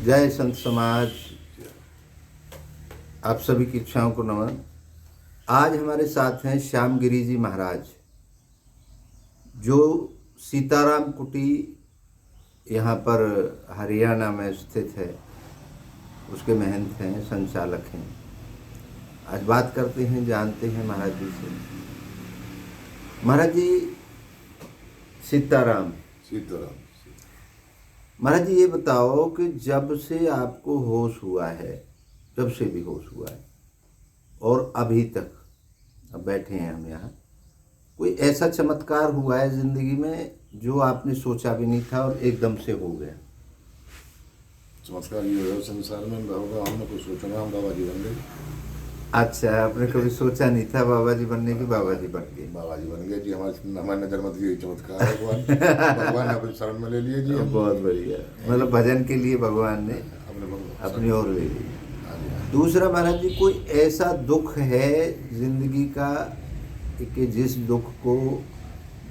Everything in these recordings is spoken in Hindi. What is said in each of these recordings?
जय संत समाज। आप सभी की इच्छाओं को नमन। आज हमारे साथ हैं श्यामगिरी जी महाराज, जो सीताराम कुटी यहाँ पर हरियाणा में स्थित है, उसके महंत हैं, संचालक हैं। आज बात करते हैं, जानते हैं महाराज जी से। महाराज जी, सीताराम सीताराम। महाराज जी, ये बताओ कि जब से आपको होश हुआ है, जब से भी होश हुआ है और अभी तक, अब बैठे हैं हम यहाँ, कोई ऐसा चमत्कार हुआ है जिंदगी में जो आपने सोचा भी नहीं था और एकदम से हो गया? चमत्कार ये है संसार में होगा, हमने कुछ सोचा नहीं, हम बाबा जी बन गए। अच्छा, आपने कभी सोचा नहीं था बाबा जी बनने की, बाबा जी बन गए। बाबा जी बन गए जी। हमारे नजर मत ये चमत्कार है। भगवान ने अपनी शरण में ले लिए जी। बहुत बढ़िया, मतलब भजन के लिए भगवान ने अपनी ओर ले ली। दूसरा महाराज जी, कोई ऐसा दुख है जिंदगी का कि जिस दुख को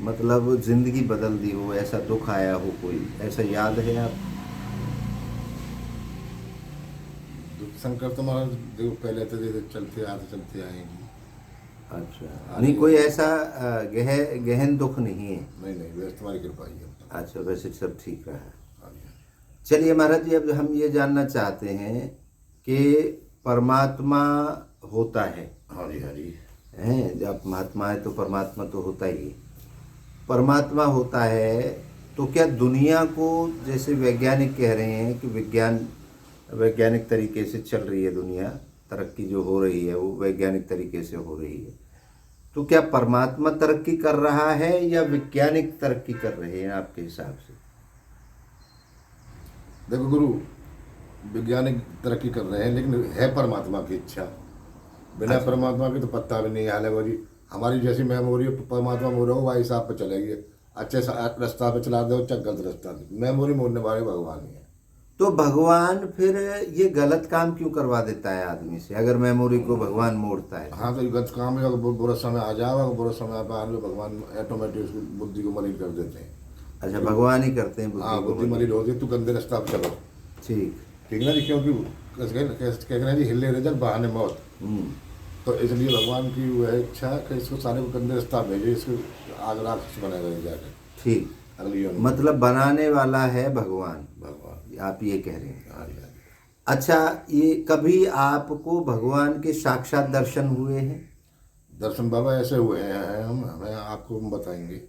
मतलब जिंदगी बदल दी हो, ऐसा दुख आया हो, कोई ऐसा याद है आप? दुख संकट तो महाराज देखो पहले तो चलते आएंगे। अच्छा, नहीं कोई ऐसा गहन दुख नहीं है? नहीं, वैसे तुम्हारी कृपा ही है। अच्छा, वैसे सब ठीक रहा। चलिए महाराज जी, अब हम ये जानना चाहते हैं कि परमात्मा होता है। हाँ जी हैं, जब महात्मा है तो परमात्मा तो होता ही है। परमात्मा होता है तो क्या दुनिया को, जैसे वैज्ञानिक कह रहे हैं कि वैज्ञानिक तरीके से चल रही है दुनिया, तरक्की जो हो रही है वो वैज्ञानिक तरीके से हो रही है, तो क्या परमात्मा तरक्की कर रहा है या वैज्ञानिक तरक्की कर रहे हैं आपके हिसाब से? देखो गुरु, वैज्ञानिक तरक्की कर रहे हैं लेकिन है परमात्मा की इच्छा। बिना परमात्मा के तो पत्ता भी नहीं हाल है जी। हमारी जैसी मेमोरी परमात्मा मोड़ हो वही हिसाब पर चलेगी। अच्छे रास्ता पे चला दो, चाहे गलत रास्ता, मेमोरी मोड़ने वाले भगवान ही है। तो भगवान फिर ये गलत काम क्यों करवा देता है आदमी से, अगर मेमोरी को भगवान मोड़ता है? हाँ, तो ये गलत काम है। अगर बुरा समय आ जाएगा, बुरा समय पर आने भगवान ऑटोमेटिक उसकी बुद्धि को मलिन कर देते हैं। अच्छा, भगवान ही करते हैं बुद्धि हाँ, को बुद्धि मलिन होती है, तू गंदे रास्ता पर चलो। ठीक ना जी, क्योंकि कहते हैं जी हिले रजक बहाने मौत। तो इसलिए भगवान की वह इच्छा है कि इसको सारे को गंदे रास्ता भेजे, इसको आग राक्षस बनाएगा जाकर। ठीक, अगली मतलब बनाने वाला है भगवान, भगवान आप ये कह रहे हैं? हाँ जी। अच्छा, ये कभी आपको भगवान के साक्षात दर्शन हुए हैं? दर्शन बाबा ऐसे हुए हैं, हमें आपको बताएंगे।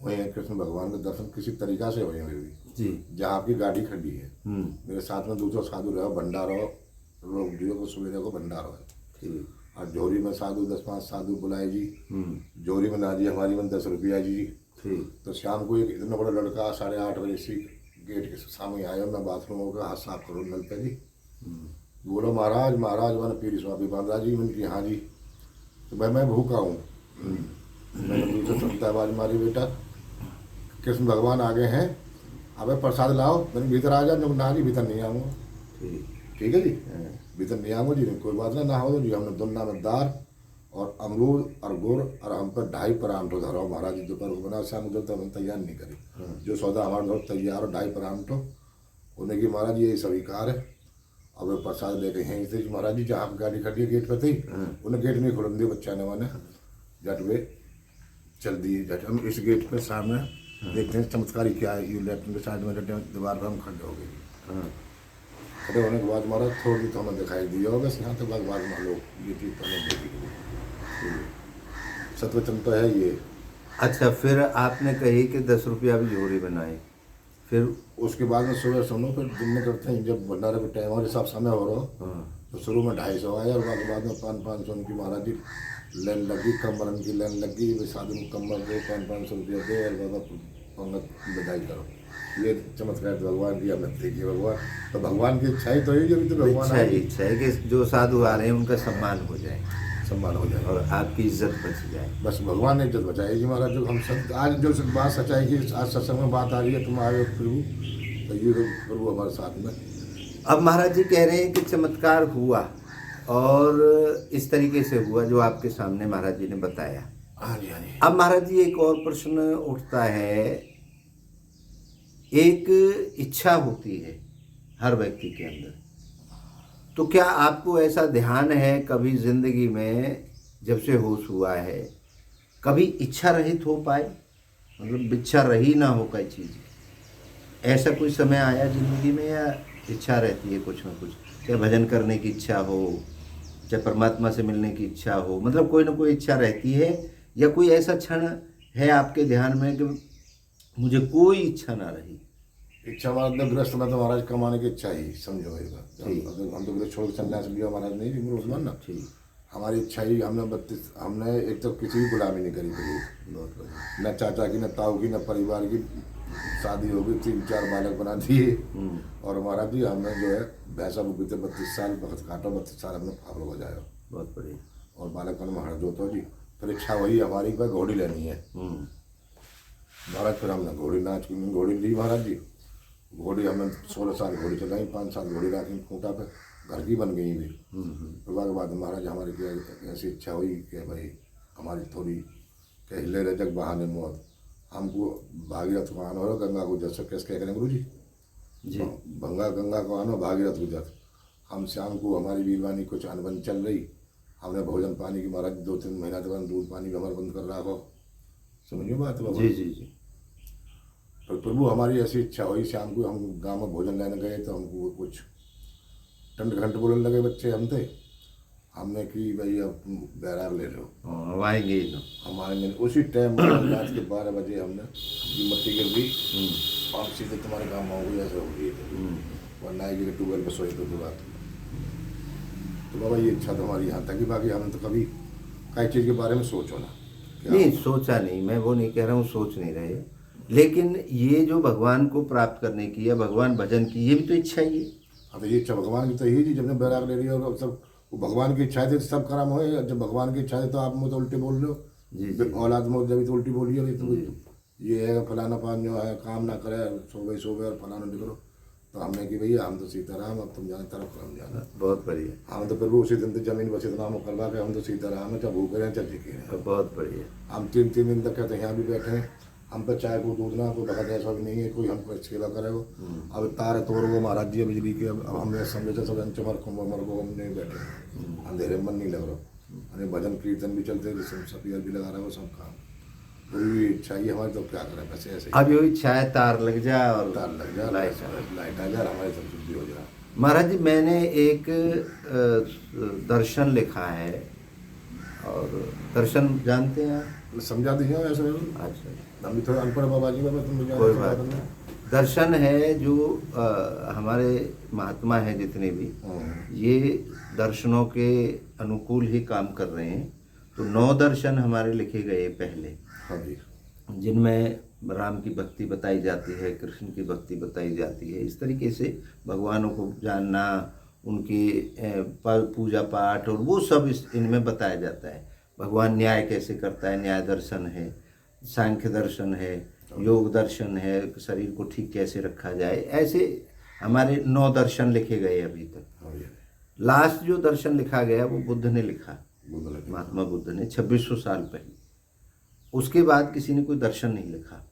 हुए हैं कृष्ण भगवान के दर्शन किसी तरीका से हुए हैं जी। जहाँ आपकी गाड़ी खड़ी है, मेरे साथ में दूसरा साधु रहो, भंडारो लोग जियो को सवेरे को भंडारो है। ठीक। और जोरी में साधु 10-5 साधु बुलाए जी। जोरी में ना जी हमारी में 10 रुपया जी। ठीक। तो शाम को एक इतना बड़ा लड़का 8:30 बजे से गेट के सामने आया, मैं बाथरूम होकर हाथ साफ करूँ नल पे जी। बोलो महाराज मैंने पीरी स्वामी बांधा जी। मैंने हाँ जी। तो मैं भूखा हूँ। मैंने दूसरे सुनता आवाज मारी, बेटा कृष्ण भगवान आ गए हैं, अबे प्रसाद लाओ। मैंने भीतर आ जा। ना जी भीतर नहीं आऊँगा। ठीक है जी, भीतर नहीं आऊँगा जी। कोई बात ना हो जी। हमने दुन्ना में दार और अमरूद और गुड़ और हम पर 2.5 परांठो धरो महाराज जी। दोपहर को बना शाम को तो हमने तैयार नहीं करी। जो सौदा हमारे घर तैयार हो 2.5 परांठो उन्हें की महाराज ये स्वीकार है। अब वे प्रसाद लेके यहीं से महाराज जी जहाँ गाड़ी खड़ी गेट पर थी, उन्हें गेट नहीं खुलन दी बच्चा ने। मैंने झट वे चल दिए। झट हम इस गेट पे सामने देखते हैं चमत्कारी क्या है। ये लेफ्ट के साइड में दीवार पर हम खड़े हो गए। खड़े होने के बाद महाराज थोड़ी तो हमें दिखाई दी होगा, बस यहाँ तक बाद में लोग ये चीज़ पहले देखी। सतवचन तो है ये। अच्छा, फिर आपने कही कि 10 रुपया भी झोरी बनाए, फिर उसके बाद में सुबह सुनो, फिर दिन में करते हैं जब भंडारे का टाइम और हिसाब समय हो रहा तो शुरू में 250 आया और बाद में 500 उनकी महाराज जी लाइन लगी, कमरन की लाइन लगी। साधु को कमर दो, 500 रुपया दे और बाबा पंगत विदाई करो। ये चमत्कार तो भगवान की हमने देखी। भगवान तो भगवान की इच्छा ही तो है, जब तो भगवान इच्छा है कि जो साधु आ रहे हैं उनका सम्मान हो जाए और आपकी इज्जत बच जाए। बस भगवान ने इज्जत बचाई जी महाराज। जो हम सब आज जो बात सच्चाई की आज सत्संग में बात आ रही है, तुम आए प्रभु, तो ये प्रभु हमारे साथ में। अब महाराज जी कह रहे हैं कि चमत्कार हुआ और इस तरीके से हुआ जो आपके सामने महाराज जी ने बताया। हाँ जी, हाँ जी। अब महाराज जी एक और प्रश्न उठता है, एक इच्छा होती है हर व्यक्ति के अंदर। तो क्या आपको ऐसा ध्यान है कभी ज़िंदगी में, जब से होश हुआ है, कभी इच्छा रहित हो पाए, मतलब इच्छा रही ना हो कोई चीज़, ऐसा कोई समय आया ज़िंदगी में, या इच्छा रहती है कुछ ना कुछ, चाहे भजन करने की इच्छा हो, चाहे परमात्मा से मिलने की इच्छा हो, मतलब कोई ना कोई इच्छा रहती है, या कोई ऐसा क्षण है आपके ध्यान में कि मुझे कोई इच्छा ना रही? इच्छा मतलब गृहस्थ में तो महाराज कमाने की इच्छा ही समझो एक बात। ठीक। हम तो गृहस्थ छोड़ के संन्यास लिया महाराज नहीं थी मुसलमान ना। ठीक। हमारी इच्छा ही हमने एक तो किसी की गुलामी नहीं करी कभी, बहुत बढ़िया। न चाचा की, न ताऊ की, न परिवार की। शादी हो गई, 3-4 बालक बना दिए। और महाराज जी हमने जो है भैंसा को बीते 32 साल वक्त काटा, 32 साल हमने फावड़ बजाया। बहुत बढ़िया। और बालक का महाराज जो तो जी फिर इच्छा वही हमारी पर घोड़ी लेनी है महाराज। फिर हमने घोड़ी नाच की घोड़ी ली महाराज जी। घोड़ी हमने 16 साल घोड़ी चलाई, 5 साल घोड़ी रखी खूंटा पे, घर की बन गई भी। फिर के बाद महाराज हमारी क्या ऐसी इच्छा हुई कि भाई हमारी थोड़ी कहले रह जग बहाने मौत, हमको भागीरथ को आना हो, गंगा को जस कैसे कह करें गुरु जी गंगा को आनो, भागीरथ को जस। हम शाम को हमारी बीरवानी कुछ अनबन चल रही, हमने भोजन पानी की महाराज 2-3 महीना तक दूध पानी भी हमारा बंद कर रहा हो, समझिए बात बाबा। जी जी जी। पर प्रभु हमारी ऐसी इच्छा हुई, शाम को हम गांव में भोजन लेने गए तो हमको कुछ टंड घंट बोलने लगे बच्चे हमसे। हमने कि भाई अब बैराग ले लो, अब आएंगे ही ना। हमारे उसी टाइम रात के 12 बजे हमने मट्टी गिर दी, हम सीधे तुम्हारे काम में हो गई, ऐसे हो गई। वरना आएगी कि ट्यूबवेल पर सोए तो बात। तो बाबा ये इच्छा तो हमारी यहाँ तक ही, बाकी हमने तो कभी कई चीज़ के बारे में सोचो ना। नहीं सोचा नहीं, मैं वो नहीं कह रहा हूँ सोच नहीं रहे, लेकिन ये जो भगवान को प्राप्त करने की या भगवान भजन की, ये भी तो इच्छा ही है। हाँ तो ये इच्छा भगवान की तो यही जी, जब बैराग ले रही है और सब वो भगवान की इच्छा थी तो सब काम हो। जब भगवान की इच्छा थी तो आप मुझे तो उल्टे बोल रहे हो। औलाद में जब तो उल्टी बोली है तो ये है फलाना पान जो है काम ना करे, सो गए और फलाना निकलो। तो हमने कि भैया हम तो सीताराम, अब तुम जाने तरफ हम जाना। बहुत बढ़िया। हम तो प्रभु उसी दिन तो जमीन बस इतना करवा के हम तो सीताराम है, चाहे भूखे रहें चाहे जीके हैं। बहुत बढ़िया। हम 3-3 दिन तक कहते हैं यहाँ भी बैठे हैं, हम पर चाय को दूध ना कोई बखत ऐसा भी नहीं है, कोई हमको सेवा करे वो। अब तार तोड़ वो महाराज जी बिजली के, अब हमने समझे सब चमर कुंभ मर को हम नहीं बैठे, अंधेरे मन नहीं लग रहा। अरे भजन कीर्तन भी चलते हैं, सब भी लगा रहा है वो सब काम। पूरी इच्छा ही हमारी, तो क्या करें पैसे ऐसे। अब यही इच्छा है तार लग जाए और तार लग जाए, लाइट आ जाए, हमारे सब शुद्धि हो जाए। महाराज जी मैंने एक दर्शन लिखा है, और दर्शन जानते हैं आप? समझा दीजिए ऐसे। अच्छा, हम भी थोड़ा अनपढ़ बाबा जी बाबा, तुम कोई बात नहीं। दर्शन है जो हमारे महात्मा हैं जितने भी, ये दर्शनों के अनुकूल ही काम कर रहे हैं। तो 9 दर्शन हमारे लिखे गए पहले, हाँ जी, जिनमें राम की भक्ति बताई जाती है, कृष्ण की भक्ति बताई जाती है। इस तरीके से भगवानों को जानना, उनकी पूजा पाठ और वो सब इनमें बताया जाता है। भगवान न्याय कैसे करता है, न्याय दर्शन है, सांख्य दर्शन है, योग दर्शन है, शरीर को ठीक कैसे रखा जाए। ऐसे हमारे 9 दर्शन लिखे गए अभी तक। लास्ट जो दर्शन लिखा गया वो बुद्ध ने लिखा, महात्मा बुद्ध ने 2600 साल पहले। उसके बाद किसी ने कोई दर्शन नहीं लिखा।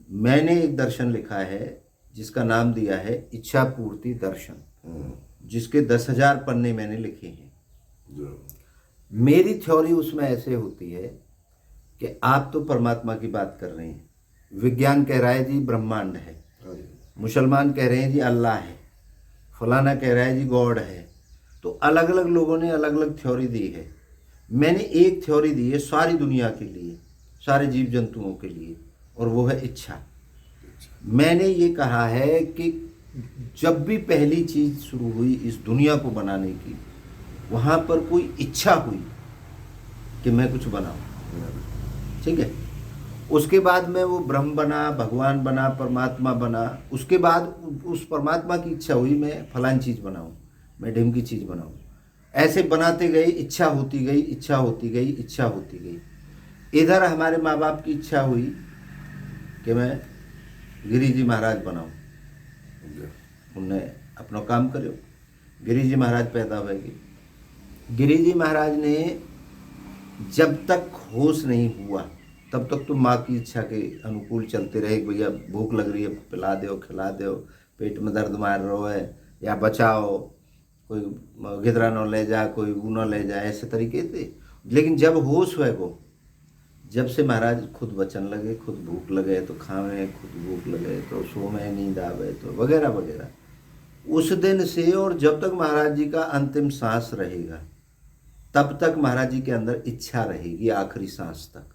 मैंने एक दर्शन लिखा है जिसका नाम दिया है इच्छा पूर्ति दर्शन, जिसके 10,000 पन्ने मैंने लिखे हैं। मेरी थ्योरी उसमें ऐसे होती है कि आप तो परमात्मा की बात कर रहे हैं, विज्ञान कह रहा है जी ब्रह्मांड है, मुसलमान कह रहे हैं जी अल्लाह है, फलाना कह रहा है जी गॉड है। तो अलग अलग लोगों ने अलग अलग थ्योरी दी है। मैंने एक थ्योरी दी है सारी दुनिया के लिए, सारे जीव जंतुओं के लिए, और वो है इच्छा। मैंने ये कहा है कि जब भी पहली चीज़ शुरू हुई इस दुनिया को बनाने की, वहाँ पर कोई इच्छा हुई कि मैं कुछ बनाऊँ, ठीक है। उसके बाद में वो ब्रह्म बना, भगवान बना, परमात्मा बना। उसके बाद उस परमात्मा की इच्छा हुई मैं फलानी चीज़ बनाऊँ, मैं ढिम की चीज़ बनाऊँ। ऐसे बनाते गए, इच्छा होती गई, इच्छा होती गई, इच्छा होती गई। इधर हमारे माँ बाप की इच्छा हुई कि मैं गिरी जी महाराज बनाऊँ, उनने अपना काम करो, गिरी जी महाराज पैदा हुए। गिरी जी महाराज ने जब तक होश नहीं हुआ तब तक तो माँ की इच्छा के अनुकूल चलते रहे। भैया भूख लग रही है, पिला दो, खिला दो, पेट में दर्द मार रहो है, या बचाओ, कोई गिदरा न ले जा, कोई वो न ले जा, ऐसे तरीके थे। लेकिन जब होश हुए को, जब से महाराज खुद बचन लगे, खुद भूख लगे तो खावे, खुद भूख लगे तो सोवे, नींद आवे तो वगैरह वगैरह, उस दिन से और जब तक महाराज जी का अंतिम सांस रहेगा तब तक महाराज जी के अंदर इच्छा रहेगी, आखिरी सांस तक।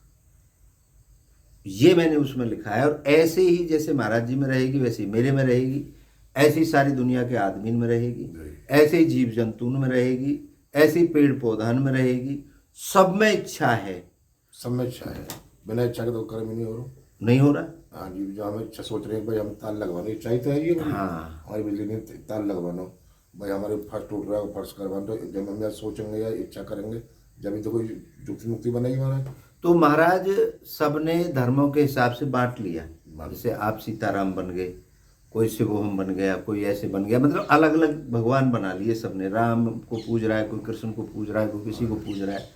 ये मैंने उसमें लिखा है। और ऐसे ही जैसे महाराज जी में रहेगी वैसे ही मेरे में रहेगी, ऐसी सारी दुनिया के आदमी में रहेगी, ऐसे ही जीव जंतु में रहेगी, ऐसे ही पेड़ पौधन में रहेगी। सब में इच्छा है, सब में इच्छा है, बिना इच्छा के तो कर्म ही नहीं हो रहा, नहीं हो रहा। हाँ जी, जो हमें इच्छा सोच रहे हैं भाई हम ताल लगवाना, इच्छा ही तो है ये। हाँ, हमारी बिजली में ताल लगवाना, भाई हमारे फर्श टूट रहा है, फर्श करवाना, तो जब हम यार सोचेंगे या इच्छा करेंगे जब तो कोई जुक्ति मुक्ति बनेगी महाराज। तो महाराज सबने धर्मों के हिसाब से बांट लिया। जैसे आप सीताराम बन गए, कोई शिवोहम बन गया, कोई ऐसे बन गया, मतलब अलग अलग भगवान बना लिए सबने। राम को पूज रहा है, कोई कृष्ण को पूज रहा है, कोई किसी को पूज रहा है।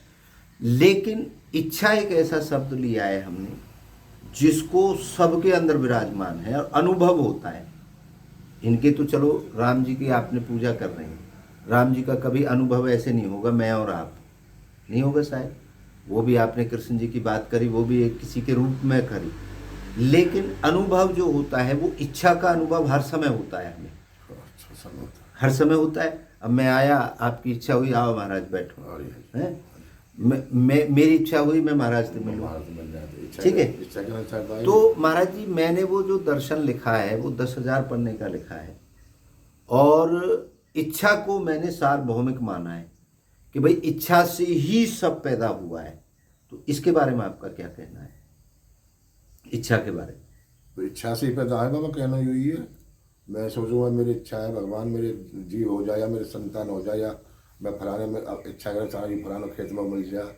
लेकिन इच्छा एक ऐसा शब्द लिया है हमने जिसको सबके अंदर विराजमान है और अनुभव होता है। इनके तो चलो राम जी की आपने पूजा कर रहे हैं, राम जी का कभी अनुभव ऐसे नहीं होगा मैं और आप, नहीं होगा शायद। वो भी आपने कृष्ण जी की बात करी, वो भी एक किसी के रूप में करी, लेकिन अनुभव जो होता है वो इच्छा का अनुभव हर समय होता है हमें, हर समय होता है। अब मैं आया, आपकी इच्छा हुई आओ महाराज बैठो, हैं, मेरी इच्छा हुई मैं महाराज से मिलूं, ठीक है। तो महाराज जी मैंने वो जो दर्शन लिखा है वो 10,000 पन्ने का लिखा है, और इच्छा को मैंने सार्वभौमिक माना है कि भाई इच्छा से ही सब पैदा हुआ है। तो इसके बारे में आपका क्या कहना है, इच्छा के बारे में? तो इच्छा से ही पैदा है बाबा, कहना यही है। मैं सोचूंगा मेरी इच्छा है भगवान मेरे जीव हो जाए या मेरे संतान हो जाए, या मैं फलाने में इच्छा करें सारा फलाना खेत में मिल जाए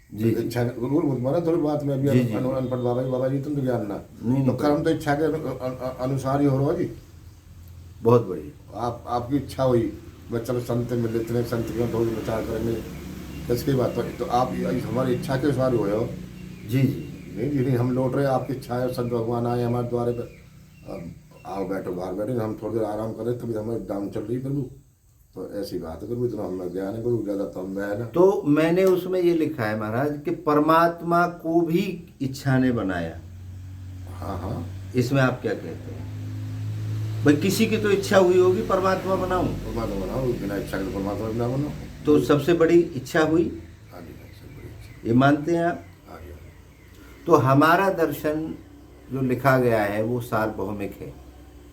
जी। इच्छा माना थोड़ी बात में अभी अनपढ़ बाबा जी तुम तो ज्ञान ना, तो कर्म तो इच्छा के अनुसार ही हो रहा जी। बहुत बढ़िया। आपकी इच्छा हुई मैं चलो संत मिले, इतने संत के थोड़ी विचार करेंगे, किसकी बात तो आप हमारी इच्छा के अनुसार हुए हो जी जी। नहीं, हम लौट रहे, आपकी इच्छा है संत भगवान आए हमारे द्वारे पर, आओ बैठो बाहर बैठे, हम थोड़ी देर आराम करें, तभी हमारी डाउन चल रही प्रभु। तो ऐसी बात है प्रभु, इतना हमें ज्ञान है प्रभु, ज़्यादा तो हम है ना। तो मैंने उसमें ये लिखा है महाराज कि परमात्मा को भी इच्छा ने बनाया। हाँ, इसमें आप क्या कहते हैं? भाई किसी की तो इच्छा हुई होगी परमात्मा बनाऊं, बिना इच्छा के परमात्मा बिना बनाओ। तो सबसे बड़ी इच्छा हुई, ये मानते हैं आप? तो हमारा दर्शन जो लिखा गया है वो सार्वभौमिक है।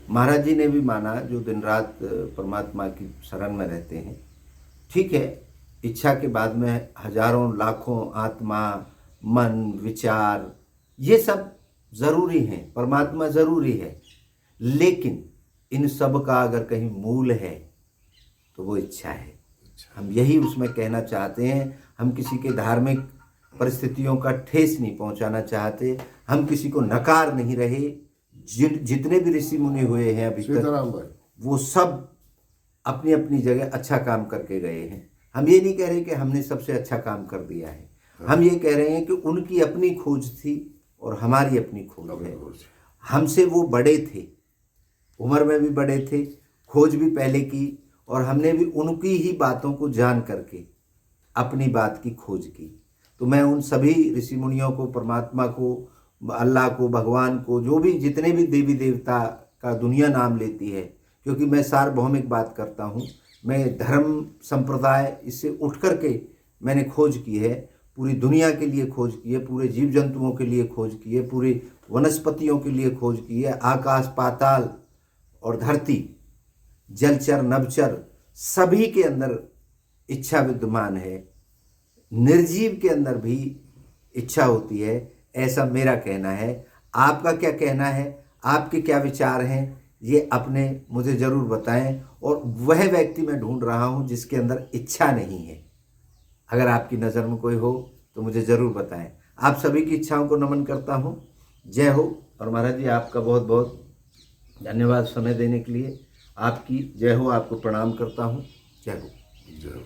महाराज जी ने भी माना जो दिन रात परमात्मा की शरण में रहते हैं। ठीक है, इच्छा के बाद में हजारों लाखों आत्मा, मन, विचार, ये सब जरूरी हैं, परमात्मा जरूरी है, लेकिन इन सब का अगर कहीं मूल है तो वो इच्छा है। हम यही उसमें कहना चाहते हैं। हम किसी के धार्मिक परिस्थितियों का ठेस नहीं पहुंचाना चाहते, हम किसी को नकार नहीं रहे। जितने भी ऋषि मुनि हुए हैं अभी तक, वो सब अपनी अपनी जगह अच्छा काम करके गए हैं। हम ये नहीं कह रहे कि हमने सबसे अच्छा काम कर दिया है, हम ये कह रहे हैं कि उनकी अपनी खोज थी और हमारी अपनी खोज है। हमसे वो बड़े थे, उम्र में भी बड़े थे, खोज भी पहले की, और हमने भी उनकी ही बातों को जान करके अपनी बात की खोज की। तो मैं उन सभी ऋषि मुनियों को, परमात्मा को, अल्लाह को, भगवान को, जो भी जितने भी देवी देवता का दुनिया नाम लेती है, क्योंकि मैं सार्वभौमिक बात करता हूँ, मैं धर्म संप्रदाय इससे उठ कर के मैंने खोज की है, पूरी दुनिया के लिए खोज की है, पूरे जीव जंतुओं के लिए खोज की है, पूरी वनस्पतियों के लिए खोज की है। आकाश, पाताल और धरती, जलचर, नभचर, सभी के अंदर इच्छा विद्यमान है। निर्जीव के अंदर भी इच्छा होती है, ऐसा मेरा कहना है। आपका क्या कहना है, आपके क्या विचार हैं, ये अपने मुझे ज़रूर बताएं। और वह व्यक्ति मैं ढूंढ रहा हूं जिसके अंदर इच्छा नहीं है। अगर आपकी नज़र में कोई हो तो मुझे ज़रूर बताएं। आप सभी की इच्छाओं को नमन करता हूं। जय हो। और महाराज जी आपका बहुत बहुत धन्यवाद समय देने के लिए। आपकी जय हो, आपको प्रणाम करता हूं। जय हो। जय हो।